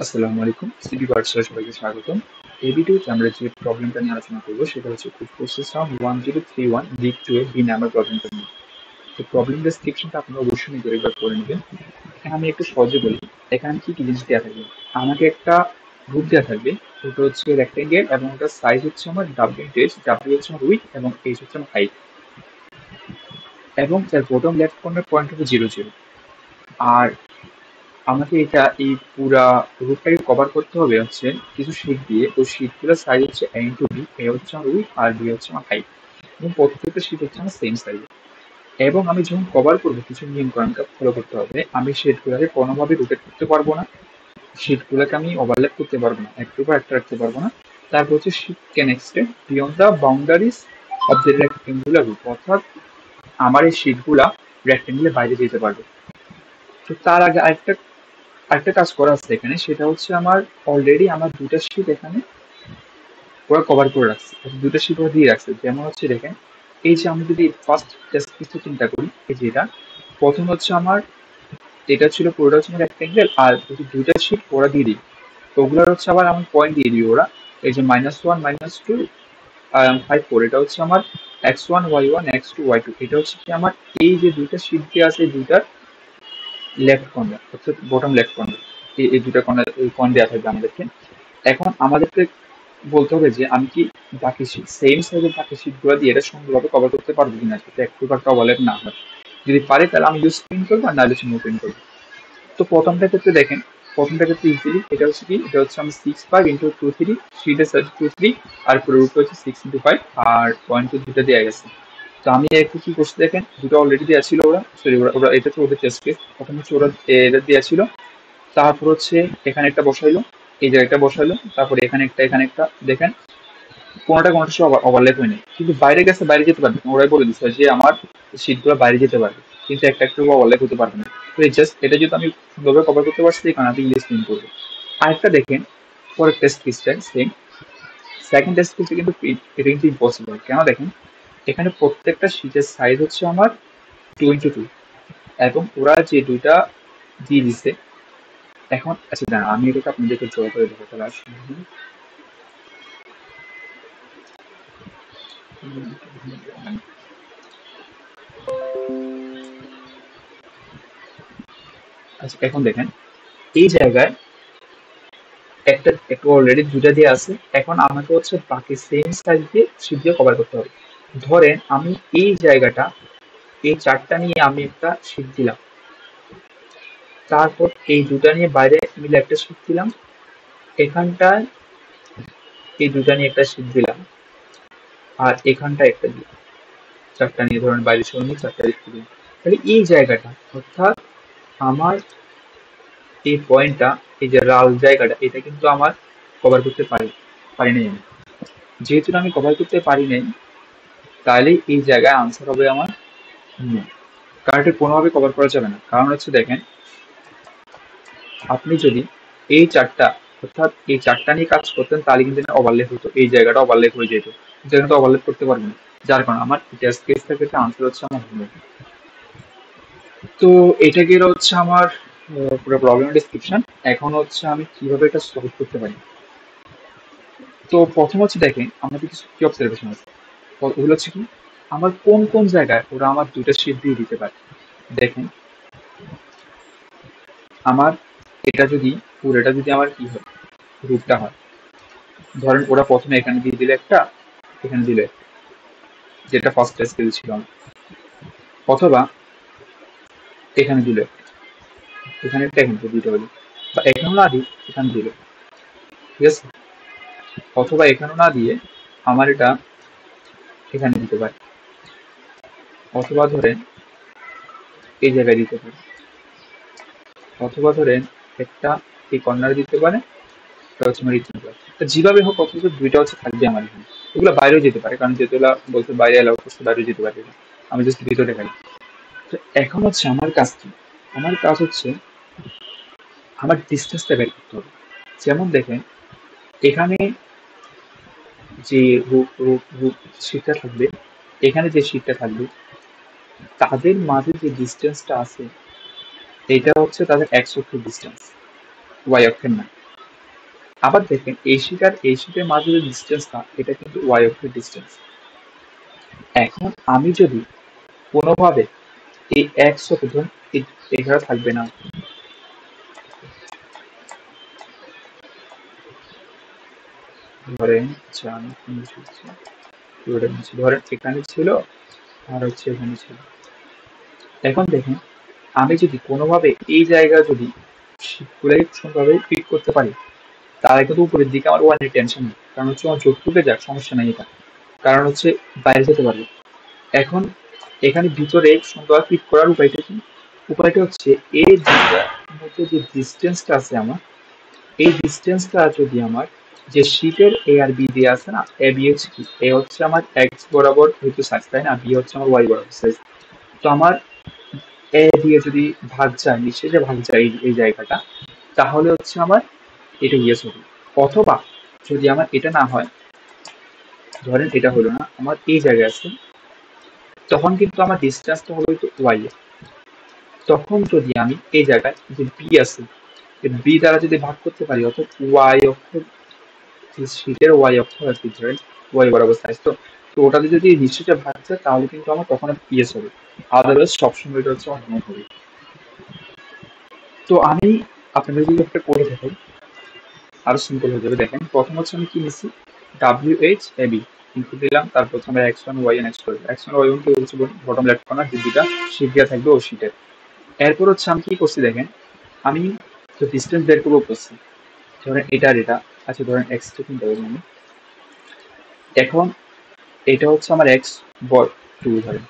আসসালামু আলাইকুম, সিবি বার্ডসে সবাইকে স্বাগতম। এই ভিডিওতে আমরা যে প্রবলেমটা নিয়ে আলোচনা করবো সেটা হচ্ছে কুফর system 1031 lead to A B number প্রবলেমটা নিয়ে। তো প্রবলেম ডেসক্রিপশনটা আপনারা অবশ্যই নিজের একবার করে নেবেন। এখানে আমি একটু সহজে বলি, এখানে কি কি জিনিস দেওয়া থাকবে। আমাকে একটা গ্রুপ দেওয়া থাকবে, ওটা হচ্ছে রেক্টেঙ্গেল এবং ওটার সাইজ হচ্ছে আমার ডাব্লিউ ইন্টু এইচ, ডাব্লিউ হচ্ছে আমার উইথ এবং এইচ হচ্ছে আমার হাইট, এবং তার বটম লেফট কর্নার পয়েন্ট হবে 0 0। আর আমাকে এটা এই পুরা রুটটাকে কভার করতে হবে হচ্ছে কিছু শীট দিয়ে। ওই শীটগুলোর সাইজ হচ্ছে এ ইন্টু বি, এ হচ্ছে আমার উইথ আর বি হচ্ছে আমার হাইট, এবং প্রত্যেকটা শীট হচ্ছে আমার সেম সাইজ। এবং আমি যখন কভার করবো কিছু নিয়ম কানুনকে ফলো করতে হবে। আমি শীটগুলোকে কোনোভাবে রোটেট করতে পারবো না, শীটগুলোকে আমি ওভারল্যাপ করতে পারবো না, একটু বা একটা রাখতে পারবো না। তারপর হচ্ছে sheet can extend beyond the boundaries of the rectangular root, অর্থাৎ আমার এই শীটগুলা রেক্টেঙ্গুলের বাইরে যেতে পারবে। তো তার আগে আরেকটা আরেকটা কাজ করা আছে এখানে, সেটা হচ্ছে আমার অলরেডি আমার দুটা শীট এখানে ওরা কভার করে রাখছে, দুটো শীট ওরা দিয়ে রাখছে। যেমন হচ্ছে দেখেন, এই যে আমি যদি ফার্স্ট টেস্ট কেসটা চিন্তা করি, এই যে এটা প্রথম হচ্ছে আমার, এটা ছিল পুরোটা হচ্ছে আমার রেক্টেঙ্গেল, আর ওই যে দুইটা শীট ওরা দিয়ে দিই, তো ওগুলোর হচ্ছে আবার আমি পয়েন্ট দিয়ে দিই ওরা। এই যে -1 -2 5 4, এটা হচ্ছে আমার x1 y1 x2 y2, এটা হচ্ছে কি আমার এই যে দুইটা শীট দিয়ে আছে এই দুইটার লেফট কর্নার, অর্থাৎ বটম লেফট কর্নার। এই দুটা কর্নার এই পয়েন্ট দেওয়া থাকবে আমাদেরকে। এখন আমাদেরকে বলতে হবে যে আমি কি বাকি শীট সেম সাইজের বাকি শীটগুলো দিয়ে এটা সুন্দরভাবে কভার করতে পারবো কিনা, যাতে একটু একটা ওভারল্যাপ না হয়। যদি পারি তাহলে আমি ইউজ প্রিন্ট করবো, আর নাহলে নো প্রিন্ট করবো। তো প্রথমটা ক্ষেত্রে দেখেন, প্রথমটা ক্ষেত্রে ইজিলি এটা হচ্ছে কি, এটা হচ্ছে আমি 6 5 × 2 3, শীটের সাইজ 2 3, আর পুরো রুটটা হচ্ছে 6 × 5, আর পয়েন্ট দুটো দেওয়া গেছে। তো আমি একটু কি করছি দেখেন, দুটো অলরেডি দেওয়া ছিল ওরা, সরি ওরা ওরা এটা তো ওদের টেস্ট কেস, প্রথম হচ্ছে ওরা এটা দেওয়া ছিল। তারপর হচ্ছে এখানে একটা বসাইলো, এই জায়গাটা বসাইলো, তারপরে এখানে একটা দেখেন, কোনোটা সব ওভারল্যাপ হয়নি, কিন্তু বাইরে গেছে, বাইরে যেতে পারবে না। ওরাই বলে দিচ্ছে যে আমার শীটগুলো বাইরে যেতে পারবে, কিন্তু একটা ওভারল্যাপ হতে পারবে না। তো এই জাস্ট এটা যদি আমি সুন্দরভাবে কভার করতে পারছি, এই কারণে আমি ইংলিশ প্রিন্ট করবো। আরেকটা দেখেন, পরের টেস্ট কেসটা সেম, সেকেন্ড টেস্ট কেসে কিন্তু এটা কিন্তু ইম্পসিবল। কেন দেখেন, এখানে প্রত্যেকটা শীটের সাইজ হচ্ছে আমার 2 × 2, এবং ওরা যে দুইটা দিয়ে দিছে। এখন আচ্ছা দাঁড়া, আমি এটাকে আপনাদেরকে ড্র করে দেবো তাহলে আসুন। আচ্ছা এখন দেখেন, এই জায়গায় একটা একটা অলরেডি দুটা দিয়ে আছে। এখন আমাকে হচ্ছে বাকি সেম সাইজ দিয়ে শীট দিয়ে কভার করতে হবে। ধরেন আমি এই জায়গাটা, এই চারটা নিয়ে আমি একটা শীট দিলাম, তারপর এই দুটা নিয়ে বাইরে মিলে একটা শীট দিলাম, এখানটায় এই দুটা নিয়ে একটা শীট দিলাম, আর এখানটা একটা দিলাম। চারটা নিয়ে ধরেন বাইরে সরে নিয়ে চারটা দিতে দিলাম। তাহলে এই জায়গাটা, অর্থাৎ আমার এই পয়েন্টটা, এই যে লাল জায়গাটা, এটা কিন্তু আমার কভার করতে পারি নাই আমি। যেহেতু আমি কভার করতে পারি নাই, তাহলে এই জায়গায় আনসার হবে আমার নো। কারণ এটা কোনোভাবে কভার করা যাবে না। কারণ হচ্ছে দেখেন, আপনি যদি এই চারটা, অর্থাৎ এই চারটা নিয়ে কাজ করতেন, তাহলে কিন্তু ওভারলেপ হতো, এই জায়গাটা ওভারলেপ হয়ে যেত। জায়গাটা ওভারলেপ করতে পারবেন না, যার কারণে আমার টেস্ট কেসটার ক্ষেত্রে আনসার হচ্ছে আমার নো। তো এটা গেল হচ্ছে আমার পুরো প্রবলেম ডিসক্রিপশন। এখন হচ্ছে আমি কিভাবে এটা সলভ করতে পারি। তো প্রথম হচ্ছে দেখেন, আমাদের কিছু কি অবজারভেশন আছে। ওগুলো হচ্ছে কি, আমার কোন কোন জায়গায় ওরা আমার দুইটা শীট দিয়ে দিতে পারে। দেখেন, আমার এটা যদি পুরোটা যদি আমার কি হয়, রূপটা হয়, ধরেন ওরা প্রথমে এখানে দিয়ে দিলে একটা, এখানে দিলে একটা, যেটা ফার্স্ট টেস্ট ছিল আমার। অথবা এখানে দিলে একটা, এখানে একটা, এখানে একটা, দুইটা হলো। বা এখানেও না দিই, এখানে দিলে, ঠিক আছে। অথবা এখানেও না দিয়ে আমার এটা এখানে দিতে পারে, অথবা ধরেন এই জায়গায় দিতে পারে, অথবা ধরেন একটা এই কর্নারে দিতে পারে, এটা হচ্ছে আমার রিটার্ন পারে। তো যেভাবে হোক অথচ দুইটা হচ্ছে থাকবে আমার এখানে। এগুলো বাইরেও যেতে পারে, কারণ যেহেতু এগুলা বলতে বাইরে এলাও করছে, বাইরেও যেতে পারে। আমি জাস্ট ভিতরে খাই। তো এখন হচ্ছে আমার কাজ কি, আমার কাজ হচ্ছে আমার ডিস্টেন্সটা বের করতে হবে। যেমন দেখেন, এখানে যে শীটটা থাকবে, এখানে যে শীটটা থাকবে, তাদের মাঝে যে ডিস্টেন্সটা আছে, এটা হচ্ছে তাদের এক্স অক্ষের ডিস্টেন্স, ওয়াই অক্ষের না। আবার দেখেন এই শিট আর এই শিটের মাঝে যে ডিস্টেন্সটা এটা কিন্তু ওয়াই অক্ষের ডিস্টেন্স। এখন আমি যদি কোনোভাবে এই এক্স অক্ষ ধরুন এখানে থাকবে না, ধরেন আচ্ছা আমি ধরেন এখানে ছিল আর হচ্ছে এখানে ছিল। এখন দেখেন আমি যদি কোনোভাবে এই জায়গা যদি শিটগুলাই সুন্দরভাবে ফিট করতে পারি তাহলে কিন্তু উপরের দিকে আমার ওয়ানের টেনশন নেই, কারণ হচ্ছে আমার যতটুকু যাক সমস্যা নাই এটা, কারণ হচ্ছে বাইরে যেতে পারবে। এখন এখানে ভিতরে সুন্দর ফিট করার উপায়টা কি? উপায়টা হচ্ছে এই দুটার মধ্যে যে ডিস্টেন্সটা আছে আমার, এই ডিস্টেন্সটা যদি আমার যে শীটের এ আর বি দিয়ে আছে না, এ বি হচ্ছে কি, এ হচ্ছে আমার এক্স বরাবর হয়তো সাইজ তাই না, বি হচ্ছে আমার ওয়াই বরাবর সাইজ। তো আমার এ দিয়ে যদি ভাগ যায়, নিঃশেষে ভাগ যায় এই জায়গাটা, তাহলে হচ্ছে আমার এটা ইয়েস হবে। অথবা যদি আমার এটা না হয়, ধরেন এটা হলো না, আমার এই জায়গায় আছে, তখন কিন্তু আমার ডিস্টেন্সটা হবে তো ওয়াই। তখন যদি আমি এই জায়গায় যে বি আছে, বি দ্বারা যদি ভাগ করতে পারি, অর্থাৎ ওয়াই অক্ষ, শীটের ওয়াই অক্ষ আর কি, ধরেন ওয়াই বরাবর সাইজ, তো তো ওটাতে যদি নিশ্চয়টা ভাগ যায় তাহলে কিন্তু আমার তখন পিএস হবে, আদারওয়াইজ সবসময় এটা হচ্ছে অন্য হবে। তো আমি আপনাদের যদি একটা করে দেখাই আরো সিম্পল হয়ে যাবে। দেখেন প্রথম হচ্ছে আমি কি নিচ্ছি, W H A B input দিলাম, তারপর হচ্ছে আমরা X one Y N X করবো, এক্স ওয়ান ওয়াই ওয়ান কে হচ্ছে বটম লেফট কর্নার যে দুটা শীট দেওয়া থাকবে ও শীটের। এরপর হচ্ছে আমি কি করছি দেখেন, আমি তো ডিস্টেন্স বের করবো করছি, ধরেন এটা আর এটা, আচ্ছা ধরেন এক্স টা কিন্তু আমি এখন এটা হচ্ছে আমার এক্স টু ধরেন,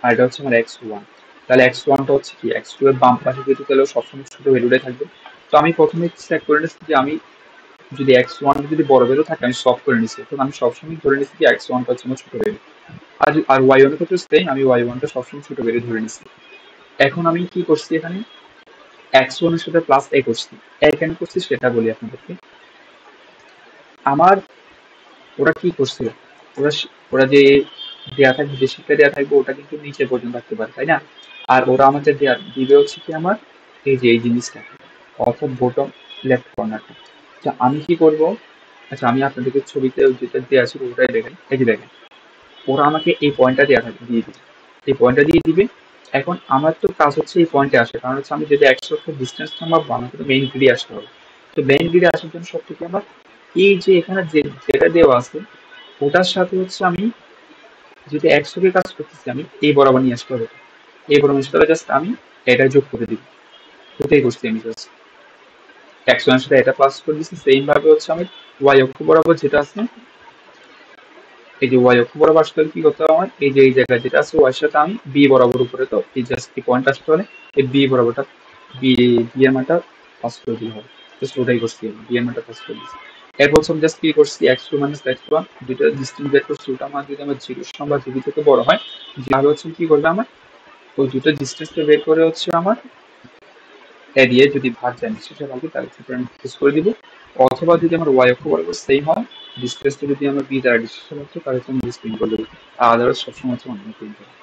আর এটা হচ্ছে আমার এক্স ওয়ান। তাহলে এক্স ওয়ানটা হচ্ছে কি, এক্স টু এর বাম পাশে যেহেতু তাহলে সবসময় ছোট ভ্যালুটাই থাকবে। তো আমি প্রথমে চেক করে নিচ্ছি যে আমি যদি এক্স ওয়ান যদি বড় ভ্যালু থাকে আমি সলভ করে নিচ্ছি, তখন আমি সবসময় ধরে নিচ্ছি যে এক্স ওয়ানটা হচ্ছে আমার ছোট ভ্যালু, আর ওয়াই ওয়ানের ক্ষেত্রে সেম, আমি ওয়াই ওয়ানটা সবসময় ছোট ভ্যালু ধরে নিচ্ছি। এখন আমি কি করছি এখানে, এক্স ওয়ানের সাথে প্লাস এ করছি। এ কেন করছি সেটা বলি আপনাদেরকে। আমার ওরা কি করছিল, ওরা ওরা যে দেয়া থাকবে, যে শিক্ষা দেওয়া থাকবে ওটা কিন্তু নিচে পর্যন্ত থাকতে পারে তাই না, আর ওরা আমাদের দিবে হচ্ছে কি আমার এই যে এই জিনিসটা, অর্থাৎ বটম লেফট কর্নারটা। আচ্ছা আমি কি করব, আচ্ছা আমি আপনাদেরকে ছবিতে যেটা দেওয়া আছে ওটাই দেখেন, এই যে দেখেন ওরা আমাকে এই পয়েন্টটা দেওয়া থাকবে দিয়ে দিবে, এই পয়েন্টটা দিয়ে দিবে। এখন আমার তো কাজ হচ্ছে এই পয়েন্টে আসে, কারণ হচ্ছে আমি যদি 100 ডিস্টেন্স মাপবো আমাকে তো মেইন গ্রিডে আসতে হবে। তো মেইন গ্রিডে আসার জন্য সব থেকে আমার এই যে এখানে যেটা দেওয়া আছে ওটার সাথে হচ্ছে আমি যদি 100 কাজ করতেছি আমি এই বরাবর নিয়ে আসতে হবে, এই বরাবর আসতে হবে, জাস্ট আমি এটা যোগ করে দিব, ওটাই করছি আমি জাস্ট 100 এর সাথে এটা প্লাস করে দিচ্ছি। সেম ভাবে হচ্ছে আমি ওয়াই অক্ষ বরাবর যেটা আছে, এই যে ওয়াই অক্ষ বরাবর আসতে হলে কি করতে হবে আমার, এই যে এই জায়গায় যেটা আছে ওয়াই সাথে আমি বি বরাবর উপরে, তো এই জাস্ট এই পয়েন্ট আসতে হলে এই বি বরাবরটা, বি বি এর মানটা পাস করে দিতে হবে, জাস্ট ওটাই করছি আমি, বি এর মানটা পাস করে দিচ্ছি। এরপর আমি জাস্ট কি করছি, X two minus X one দুইটা ডিস্টেন্স বের করছি, ওটা মান যদি আমার জিরোর সমান বা জিরো থেকে বড় হয়, যেভাবে হচ্ছে কি করবে আমার ওই দুটো ডিস্টেন্সকে বের করে হচ্ছে আমার এ দিয়ে যদি ভাগ যায় সেটা ভাগে তাহলে ক্ষেত্রে আমি ফিক্স করে দিব। অথবা যদি আমার ওয়াই অক্ষ বরাবর সেম হয়, ডিসপ্লেসটা যদি আমার বি দ্বারা ডিসপ্লেস হচ্ছে তাহলে আমি ডিসপ্লেন করে দেবো, আর আদারওয়াইজ সবসময় হচ্ছে অন্য প্রিন্ট হবে।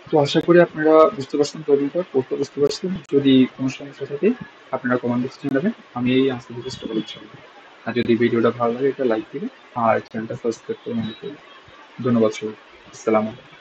তো আশা করি আপনারা বুঝতে পারছেন, প্রবলেমটা করতে বুঝতে পারছেন। যদি কোনো সমস্যা থাকে আপনারা কমেন্ট বক্সে জানাবেন, আমি এই আনসার দিতে চেষ্টা করব ইনশাআল্লাহ। আর যদি ভিডিওটা ভালো লাগে এটা লাইক দিবেন আর চ্যানেলটা সাবস্ক্রাইব করে মনে করবেন। ধন্যবাদ সবাই, আসসালামু আলাইকুম।